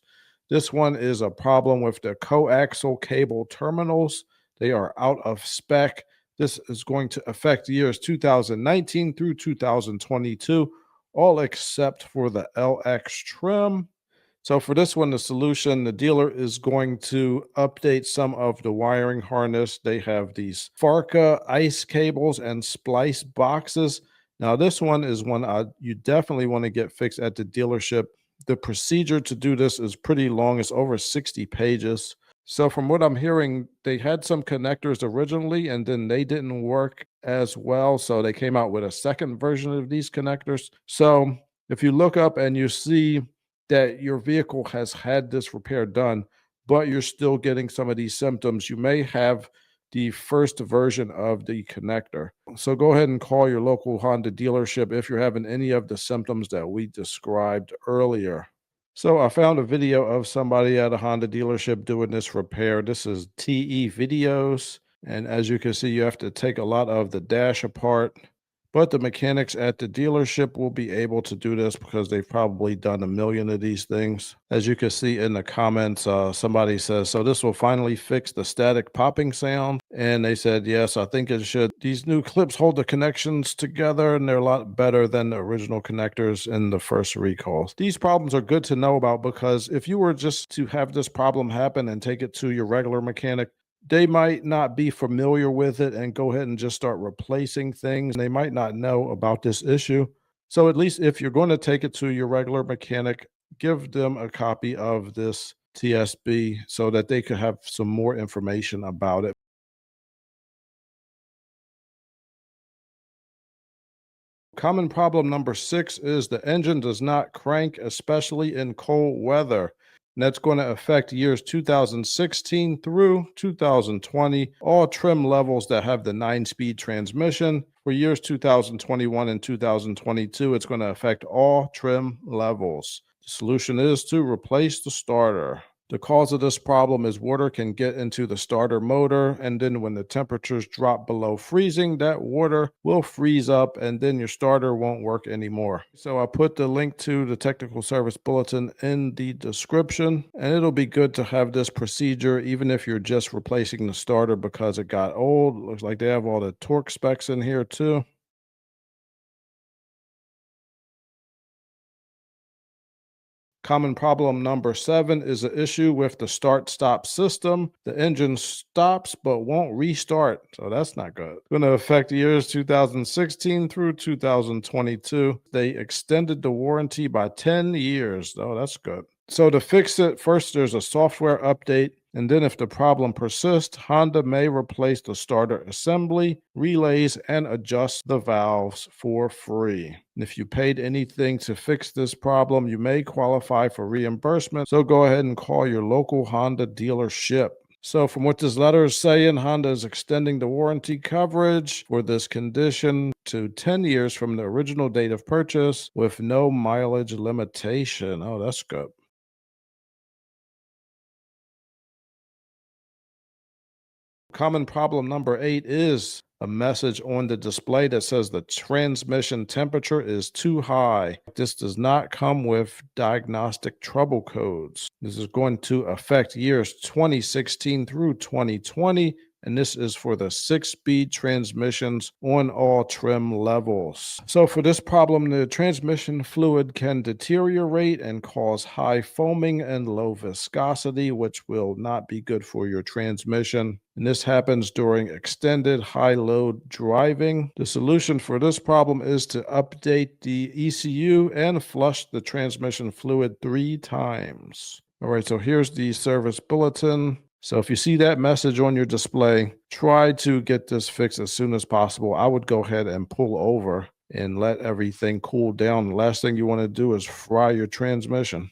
This one is a problem with the coaxial cable terminals. They are out of spec. This is going to affect years 2019 through 2022, all except for the LX trim. So for this one, the solution, the dealer is going to update some of the wiring harness. They have these Farca ice cables and splice boxes. Now this one is one you definitely want to get fixed at the dealership. The procedure to do this is pretty long. It's over 60 pages. So from what I'm hearing, they had some connectors originally and then they didn't work as well. So they came out with a second version of these connectors. So if you look up and you see that your vehicle has had this repair done, but you're still getting some of these symptoms, you may have the first version of the connector. So go ahead and call your local Honda dealership if you're having any of the symptoms that we described earlier. So I found a video of somebody at a Honda dealership doing this repair. This is TE Videos. And as you can see, you have to take a lot of the dash apart. But the mechanics at the dealership will be able to do this because they've probably done a million of these things. As you can see in the comments, somebody says, so this will finally fix the static popping sound. And they said, yes, I think it should. These new clips hold the connections together and they're a lot better than the original connectors in the first recalls. These problems are good to know about because if you were just to have this problem happen and take it to your regular mechanic, they might not be familiar with it and go ahead and just start replacing things. They might not know about this issue. So at least if you're going to take it to your regular mechanic, give them a copy of this TSB so that they could have some more information about it. Common problem number 6 is the engine does not crank, especially in cold weather. And that's going to affect years 2016 through 2020, all trim levels that have the 9-speed transmission. For years 2021 and 2022, it's going to affect all trim levels. The solution is to replace the starter. The cause of this problem is water can get into the starter motor, and then when the temperatures drop below freezing, that water will freeze up and then your starter won't work anymore. So I put the link to the technical service bulletin in the description, and it'll be good to have this procedure even if you're just replacing the starter because it got old. Looks like they have all the torque specs in here too. Common problem number 7 is an issue with the start-stop system. The engine stops but won't restart, so that's not good. Going to affect years 2016 through 2022. They extended the warranty by 10 years. Oh, that's good. So to fix it, first there's a software update, and then if the problem persists, Honda may replace the starter assembly, relays, and adjust the valves for free. And if you paid anything to fix this problem, you may qualify for reimbursement, so go ahead and call your local Honda dealership. So from what this letter is saying, Honda is extending the warranty coverage for this condition to 10 years from the original date of purchase with no mileage limitation. Oh, that's good. Common problem number 8 is a message on the display that says the transmission temperature is too high. This does not come with diagnostic trouble codes. This is going to affect years 2016 through 2020, and this is for the 6-speed transmissions on all trim levels. So for this problem, the transmission fluid can deteriorate and cause high foaming and low viscosity, which will not be good for your transmission. And this happens during extended high-load driving. The solution for this problem is to update the ECU and flush the transmission fluid 3 times. All right, so here's the service bulletin. So if you see that message on your display, try to get this fixed as soon as possible. I would go ahead and pull over and let everything cool down. The last thing you want to do is fry your transmission.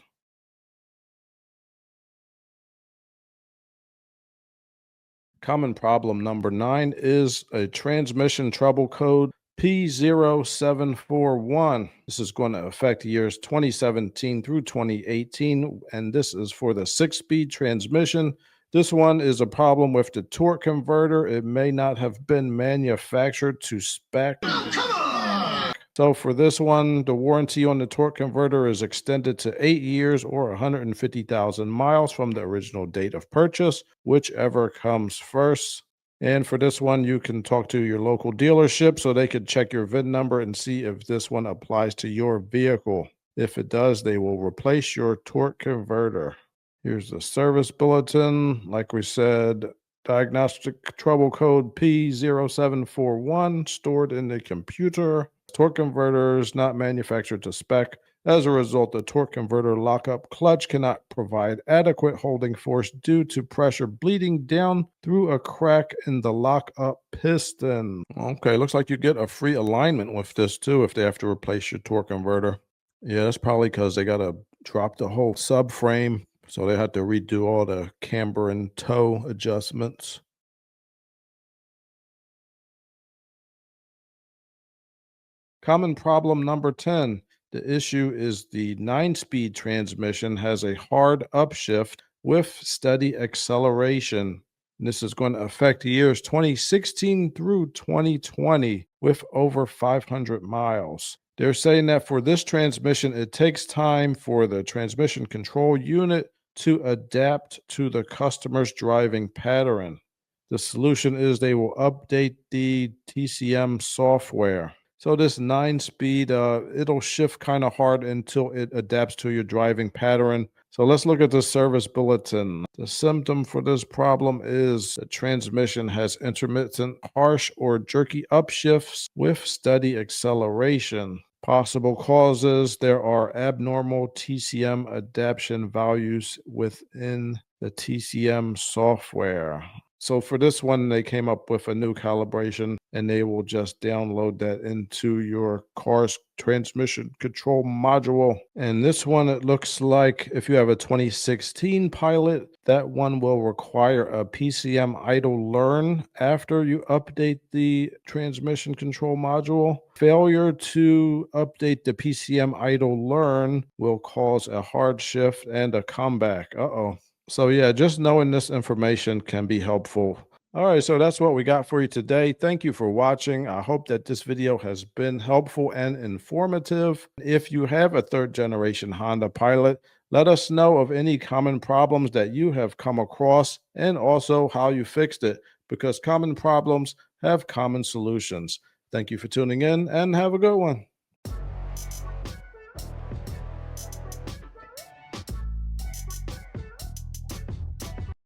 Common problem number 9 is a transmission trouble code P0741. This is going to affect years 2017 through 2018, and this is for the 6-speed transmission. This one is a problem with the torque converter. It may not have been manufactured to spec. So for this one, the warranty on the torque converter is extended to 8 years or 150,000 miles from the original date of purchase, whichever comes first. And for this one, you can talk to your local dealership so they could check your VIN number and see if this one applies to your vehicle. If it does, they will replace your torque converter. Here's the service bulletin. Like we said, diagnostic trouble code P0741 stored in the computer. Torque converter is not manufactured to spec. As a result, the torque converter lockup clutch cannot provide adequate holding force due to pressure bleeding down through a crack in the lockup piston. Okay, looks like you get a free alignment with this too if they have to replace your torque converter. Yeah, that's probably because they got to drop the whole subframe. So they had to redo all the camber and toe adjustments. Common problem number 10. The issue is the 9-speed transmission has a hard upshift with steady acceleration. And this is going to affect years 2016 through 2020 with over 500 miles. They're saying that for this transmission, it takes time for the transmission control unit to adapt to the customer's driving pattern. The solution is they will update the TCM software. So this 9-speed, it'll shift kind of hard until it adapts to your driving pattern. So let's look at the service bulletin. The symptom for this problem is the transmission has intermittent, harsh, or jerky upshifts with steady acceleration. Possible causes, there are abnormal TCM adaptation values within the TCM software. So for this one, they came up with a new calibration, and they will just download that into your car's transmission control module. And this one, it looks like if you have a 2016 Pilot, that one will require a PCM idle learn after you update the transmission control module. Failure to update the PCM idle learn will cause a hard shift and a comeback. So yeah, just knowing this information can be helpful. All right, so that's what we got for you today. Thank you for watching. I hope that this video has been helpful and informative. If you have a 3rd generation Honda Pilot, let us know of any common problems that you have come across and also how you fixed it, because common problems have common solutions. Thank you for tuning in and have a good one.